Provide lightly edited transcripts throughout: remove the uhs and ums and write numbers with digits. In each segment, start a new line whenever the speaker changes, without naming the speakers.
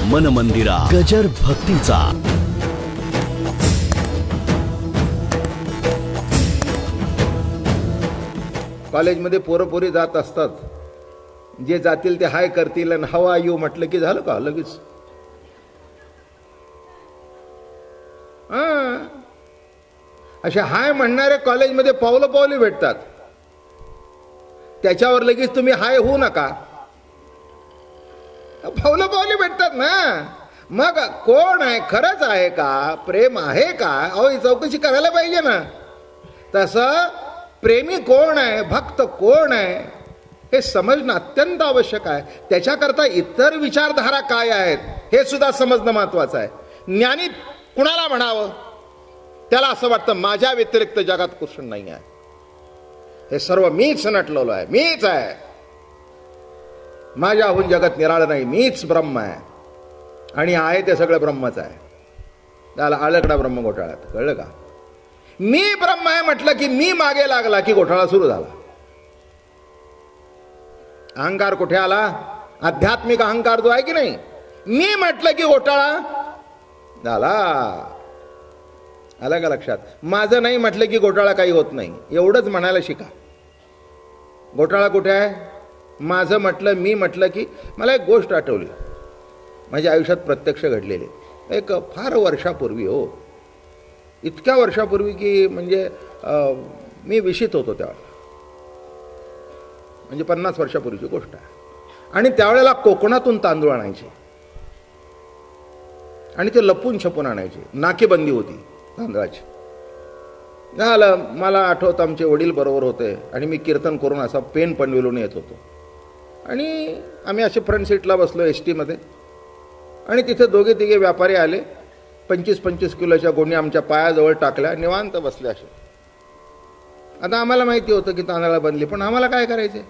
मन मंदिरा गजर भक्तीचा.
कॉलेजमध्ये पोरपोरी जात असतात, जे जातील ते हाय करतील आणि हवा यू म्हटलं की झालं का लगेच. असे हाय म्हणणारे कॉलेजमध्ये पावलं पावली भेटतात, त्याच्यावर लगेच तुम्ही हाय होऊ नका. पावलं पावली भेटतात ना, मग कोण आहे, खरंच आहे का, प्रेम आहे का, अहो ही चौकशी करायला पाहिजे ना. तसं प्रेमी कोण आहे, भक्त कोण आहे हे समजणं अत्यंत आवश्यक आहे. त्याच्याकरता इतर विचारधारा काय आहेत हे सुद्धा समजणं महत्वाचं आहे. ज्ञानी कुणाला म्हणावं, त्याला असं वाटतं माझ्या व्यतिरिक्त जगात कृष्ण नाही आहे, हे सर्व मीच नटलेलो आहे, मीच आहे, माझ्याहून जगत निराळं नाही, मीच ब्रह्म आहे. आणि आहे ते सगळं ब्रह्मच आहे. त्याला आळकडा ब्रह्म घोटाळ्यात कळलं का. मी ब्रह्म आहे म्हटलं की मी मागे लागला की घोटाळा सुरू झाला. अहंकार कुठे आला, आध्यात्मिक अहंकार जो आहे की नाही, मी म्हटलं की घोटाळा झाला. आलं का लक्षात. माझं नाही म्हटलं की घोटाळा काही होत नाही, एवढंच म्हणायला शिका. घोटाळा कुठे आहे, माझं म्हटलं, मी म्हटलं की. मला एक गोष्ट आठवली, माझ्या आयुष्यात प्रत्यक्ष घडलेली. एक फार वर्षापूर्वी, हो इतक्या वर्षापूर्वी की म्हणजे मी विशित होतो तेव्हा, म्हणजे 50 वर्षापूर्वीची गोष्ट आहे. आणि त्यावेळेला कोकणातून तांदूळ आणायचे आणि ते लपून छपून आणायचे, नाकेबंदी होती तांदळाची. झालं, मला आठवतं आमचे वडील बरोबर होते आणि मी कीर्तन करून असा पेन पनवेलून येत होतो. आणि आम्ही असे फ्रंट सीटला बसलो एस टीमध्ये. आणि तिथे दोघे तिघे व्यापारी आले, 25-25 किलोच्या गोणी आमच्या पायाजवळ टाकल्या, निवांत बसले असे. आता आम्हाला माहिती होतं की तांदळा बनली, पण आम्हाला काय करायचे.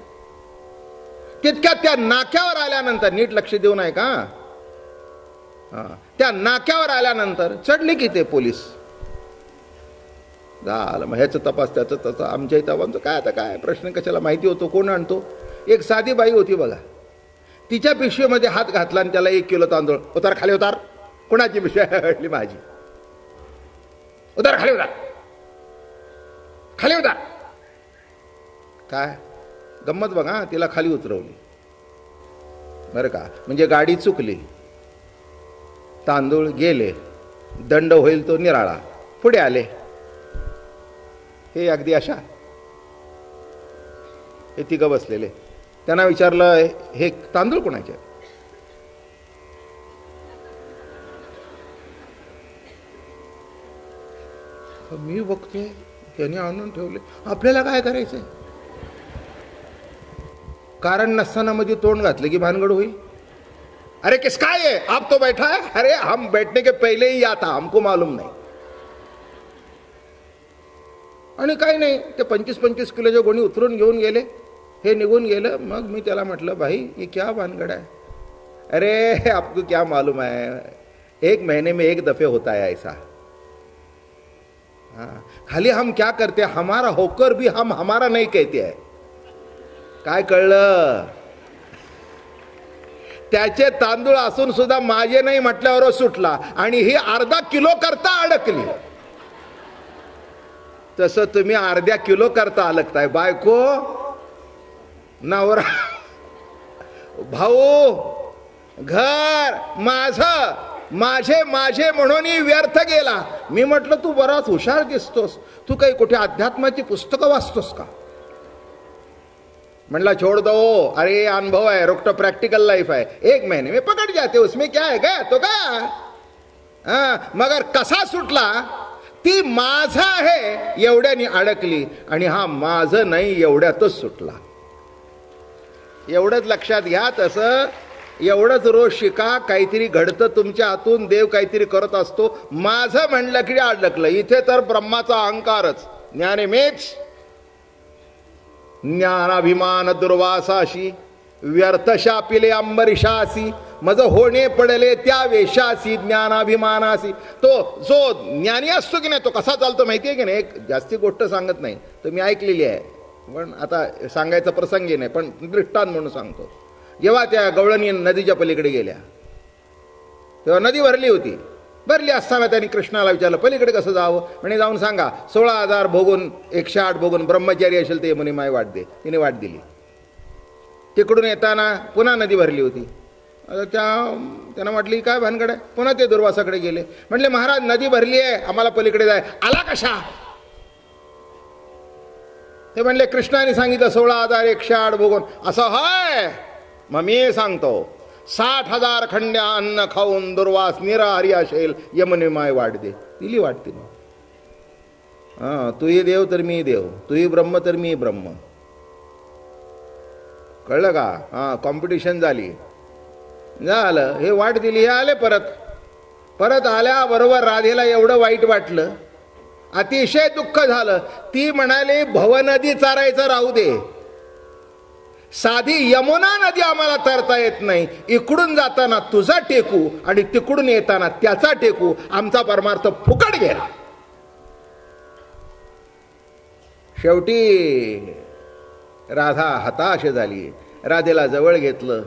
तितक्यात त्या नाक्यावर आल्यानंतर, नीट लक्ष देऊ नये का, त्या नाक्यावर आल्यानंतर चढले की ते पोलीस. झालं, मग ह्याचं तपास, त्याचं तसं. आमच्या इथं आमचं काय, आता काय प्रश्न कशाला, माहिती होतो कोण आणतो. एक साधी बाई होती बघा, तिच्या पिशवीमध्ये हात घातला आणि त्याला 1 किलो तांदूळ. उतार खाली उतार. कोणाची पिशवी हटली, माझी. उतार खाली उतार, खाली उतार. काय गंमत बघा, तिला खाली उतरवली बरं का. म्हणजे गाडी चुकली, तांदूळ गेले, दंड होईल तो निराळा. पुढे आले हे अगदी अशा, हे तिघं बसलेले. त्यांना विचारलं, हे तांदूळ कोणाचे. मी बघतोय त्यांनी आणून ठेवले, आपल्याला काय करायचंय. कारण नसताना मध्ये तोंड घातलं की भानगड होईल. अरे किसका है, आप तो बैठा है. अरे हम बैठने के पहले ही आता, हमको मालूम नहीं. आणि काही नाही, ते 25-25 किलोच्या गोणी उतरून घेऊन गेले. हे निघून गेलं. मग मी त्याला म्हटलं, भाई ये क्या भानगड है. अरे आपको क्या मालूम है, 1 महीने में 1 दफे होता है ऐसा. खाली हम क्या करते, हमारा होकर भी हम हमारा नहीं कहते है. काय कळलं. त्याचे तांदूळ असून सुद्धा माझे नाही म्हटल्यावर सुटला आणि ही अर्धा किलो करता अडकली. तसं तुम्ही अर्ध्या किलो करता अडकताय. बायको, नवरा, भाऊ, घर माझं, माझे माझे म्हणून व्यर्थ गेला. मी म्हटलं, तू बराच हुशार दिसतोस, तू काही कुठे अध्यात्माची पुस्तकं वाचतोस का. म्हणला छोड़ दो, अरे अनुभव है, रुकटो प्रैक्टिकल लाइफ है, 1 महीने में पकड़ जाते, उसमें क्या है क्या तो का. मगर कसा सुटला, ती माझा आहे एवढ्यानी अडकली आणि हा माझं नाही एवढ्यातच सुटला. एवढंच लक्षात घ्या. तसं एवढंच रोज शिका, काहीतरी घडतं तुमच्या हातून, देव काहीतरी करत असतो. माझं म्हणलं की अडकलं. इथे तर ब्रह्माचा अहंकारच. ज्ञाने मेच ज्ञानाभिमान दुर्वासाशी, व्यर्थ शापिले अंबरीशासी, मज होणे पडले त्या वेशासी ज्ञानाभिमानासी. तो जो ज्ञानी असतो की नाही, तो कसा चालतो माहिती आहे की नाही. एक जास्ती गोष्ट सांगत नाही, तो मी ऐकलेली आहे, पण आता सांगायचा प्रसंगी नाही, पण दृष्टांत म्हणून सांगतो. जेव्हा त्या गवळणी नदीच्या पलीकडे गेल्या तेव्हा नदी भरली होती. भरली असताना त्यांनी कृष्णाला विचारलं पलीकडे कसं जावं. म्हणे जाऊन सांगा 16,000 भोगून 108 भोगून ब्रह्मचारी असेल ते म्हणे माय वाट दे. तिने वाट दिली. तिकडून येताना पुन्हा नदी भरली होती. त्यांना म्हटली काय भानगड आहे. पुन्हा ते दुर्वासाकडे गेले. म्हटले महाराज नदी भरली आहे आम्हाला पलीकडे जाय. आला कशा. ते म्हणले कृष्णाने सांगितलं 16,108 भोगून. असं हाय. मग मी सांगतो 60,000 खंड्या अन्न खाऊन दुर्वास निराहारी असेल यमुने माय वाट दे. दिली वाट तिने. तूही देव तर मी देव, तूही ब्रह्म तर मी ब्रह्म. कळलं का. कॉम्पिटिशन झाली. झालं हे वाट दिली. हे आले परत आल्याबरोबर राधेला एवढं वाईट वाटलं, अतिशय दुःख झालं. ती म्हणाली भवनदी चारायचं राहू दे, साधी यमुना नदी आम्हाला तरता येत नाही. इकडून जाताना तुझा टेकू आणि तिकडून येताना त्याचा टेकू, आमचा परमार्थ फुकट गेला. शेवटी राधा हताश झाली. राधेला जवळ घेतलं.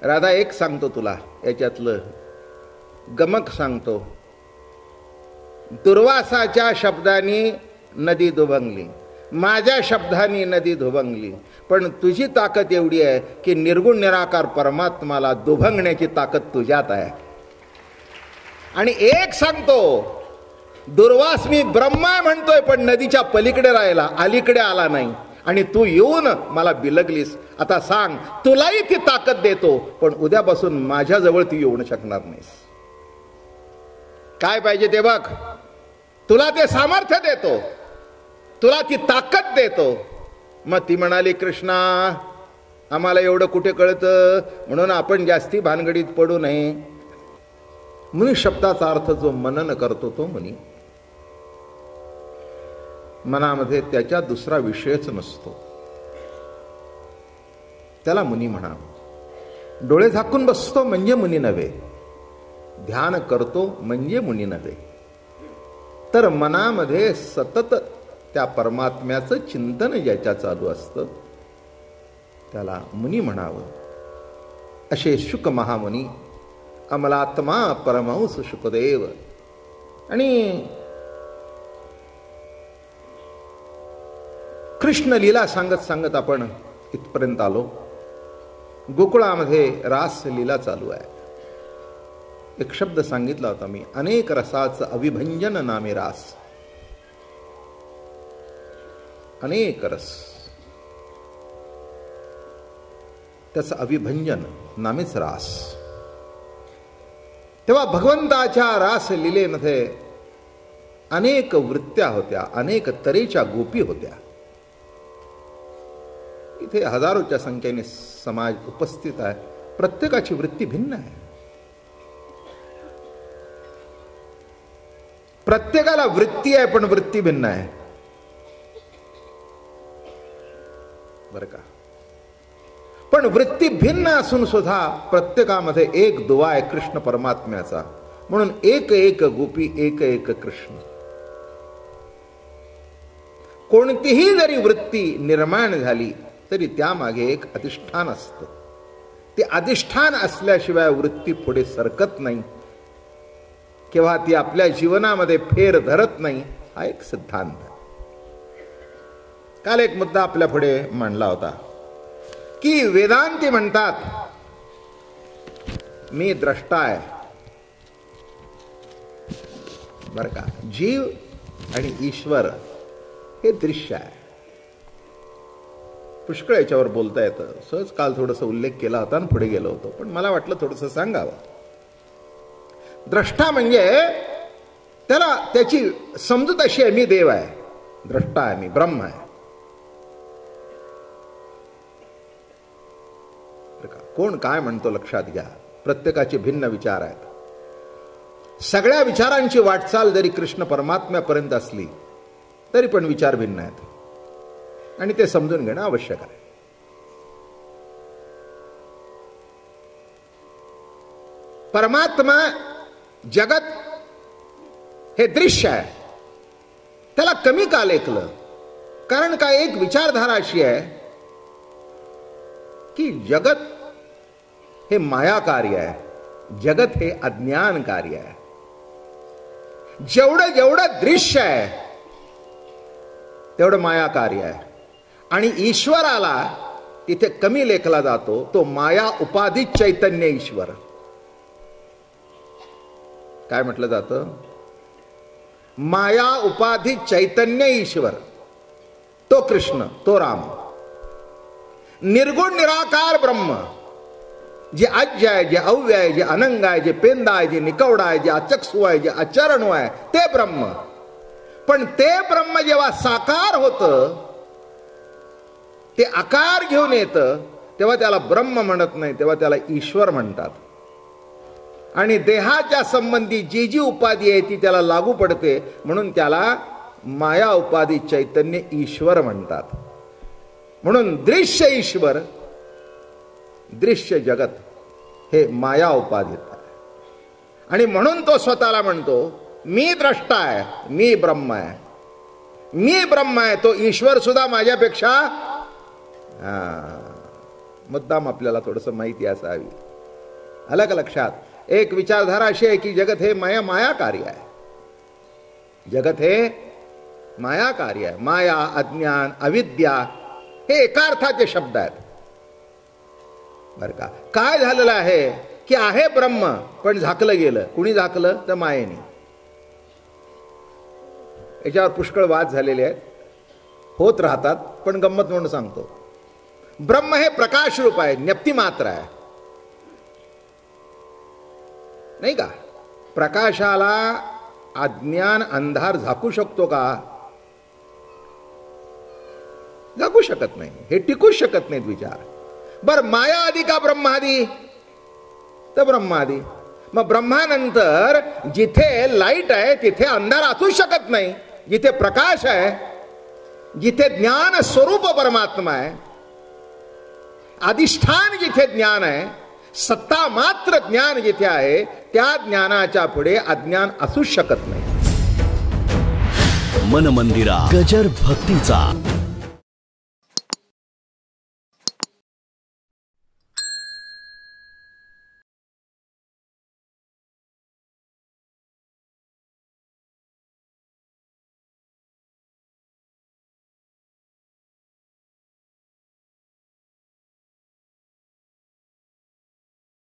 राधा एक सांगतो तुला याच्यातलं गमक सांगतो. दुर्वासाच्या शब्दांनी नदी दुभंगली, माझ्या शब्दांनी नदी दुभंगली. पण तुझी ताकद एवढी आहे की निर्गुण निराकार परमात्माला दुभंगण्याची ताकद तुझ्यात आहे. आणि एक सांगतो दुर्वास मी ब्रह्मा म्हणतोय पण नदीच्या पलीकडे राहिला, अलीकडे आला नाही. आणि तू येऊन मला बिलगलीस. आता सांग तुलाही ती ताकद देतो पण उद्यापासून माझ्याजवळ ती येऊ शकणार नाहीस. काय पाहिजे ते बघ. तुला ते सामर्थ्य देतो, तुला ती ताकद देतो. मग ती म्हणाली कृष्णा आम्हाला एवढं कुठे कळतं म्हणून आपण जास्ती भानगडीत पडू नये. मुनी शब्दाचा अर्थ जो मनन करतो तो मुनी. मनामध्ये त्याच्या दुसरा विषयच नसतो, त्याला मुनी म्हणावं. डोळे झाकून बसतो म्हणजे मुनी नव्हे, ध्यान करतो म्हणजे मुनी नव्हे. तर मनामध्ये सतत त्या परमात्म्याचं चिंतन ज्याच्या चालू असतं त्याला मुनी म्हणावं. असे शुक महामुनी अमलात्मा परमहंस शुकदेव. आणि कृष्ण लीला सांगत सांगत आपण इथपर्यंत आलो. गोकुळामध्ये रास लीला चालू आहे. एक शब्द सांगितला होता मी, अनेक रसाचं अविभंजन नामे रास. अनेक रस त्याचं अविभंजन नामेच रास. तेव्हा भगवंताच्या रास लीलेमध्ये अनेक वृत्त्या होत्या, अनेक तऱ्हेच्या गोपी होत्या. इथे हजारोच्या संख्येने समाज उपस्थित आहे. प्रत्येकाची वृत्ती भिन्न आहे. प्रत्येकाला वृत्ती आहे पण वृत्ती भिन्न आहे बरं का. पण वृत्ती भिन्न असून सुद्धा प्रत्येकामध्ये एक दुवा आहे कृष्ण परमात्म्याचा. म्हणून एक एक गोपी एक एक कृष्ण. कोणतीही जरी वृत्ती निर्माण झाली तरी त्यामागे एक अधिष्ठान असतं. ते अधिष्ठान असल्याशिवाय वृत्ती पुढे सरकत नाही किंवा ती आपल्या जीवनामध्ये फेर धरत नाही. हा एक सिद्धांत. काल एक मुद्दा आपल्या पुढे मांडला होता की वेदांती म्हणतात मी द्रष्टा आहे बर का. जीव आणि ईश्वर हे दृश्य आहे. पुष्कळ याच्यावर बोलता येतं. सहज काल थोडासा उल्लेख केला होता आणि पुढे गेलो होतो, पण मला वाटलं थोडंसं सांगावं. द्रष्टा म्हणजे त्याला त्याची समजूत अशी आहे मी देव आहे, द्रष्टा आहे, मी ब्रह्म आहे. कोण काय म्हणतो लक्षात घ्या. प्रत्येकाचे भिन्न विचार आहेत. सगळ्या विचारांची वाटचाल जरी कृष्ण परमात्म्यापर्यंत असली तरी पण विचार भिन्न आहेत आणि ते समजून घेणं आवश्यक आहे. परमात्मा जगत हे दृश्य आहे. त्याला कमी का लेखलं? कारण का एक विचारधारा अशी आहे की जगत हे माया कार्य आहे, जगत हे अज्ञान कार्य आहे. जेवढं जेवढं दृश्य आहे तेवढं माया कार्य आहे. आणि ईश्वराला तिथे कमी लेखला जातो, तो माया उपाधी चैतन्य ईश्वर. काय म्हटलं जातं? माया उपाधी चैतन्य ईश्वर, तो कृष्ण, तो राम. निर्गुण निराकार ब्रह्म, जे आज्य आहे, जे अव्यय आहे, जे अनंग आहे, जे पेंदा आहे, जे निकवडा आहे, जे अचक्षु आहे, जे अचरण आहे, ते ब्रह्म. पण ते ब्रह्म जेव्हा साकार होतं, ते आकार घेऊन येतं, तेव्हा त्याला ब्रह्म म्हणत नाही, तेव्हा त्याला ईश्वर म्हणतात. आणि देहाच्या संबंधी जी जी उपाधी आहे ती त्याला लागू पडते, म्हणून त्याला माया उपाधी चैतन्य ईश्वर म्हणतात. म्हणून दृश्य ईश्वर, दृश्य जगत हे माया उपाधीत आहे. आणि म्हणून तो स्वतःला म्हणतो मी द्रष्टा आहे, मी ब्रह्म आहे, मी ब्रह्म आहे. तो ईश्वर सुद्धा माझ्यापेक्षा मुद्दाम आपल्याला थोडंसं माहिती असावी. आलं का लक्षात? एक विचारधारा अशी आहे की जगत हे माया कार्य आहे. जगत हे माया कार्य आहे. माया, अज्ञान, अविद्या हे एका अर्थाचे शब्द आहेत बरं का. काय झालेलं आहे की आहे ब्रह्म पण झाकलं गेलं. कुणी झाकलं? तर मायेने. याच्यावर पुष्कळ वाद झालेले आहेत, होत राहतात. पण गंमत म्हणून सांगतो, ब्रह्म हे प्रकाश रूप आहे, ज्ञप्ती मात्र आहे, नाही का? प्रकाशाला अज्ञान अंधार झाकू शकतो का? झाकू शकत नाही. हे टिकूच शकत नाहीत विचार. बर, माया आधी का ब्रह्मादी? तर ब्रह्मादी. मग ब्रह्मानंतर जिथे लाईट आहे तिथे अंधार असूच शकत नाही. जिथे प्रकाश आहे, जिथे ज्ञान स्वरूप परमात्मा आहे, अधिष्ठान जिथे ज्ञान आहे, सत्ता मात्र ज्ञान जिथे आहे, त्या ज्ञानाच्या पुढे अज्ञान असूच शकत नाही.
मन मंदिरा गजर भक्तीचा.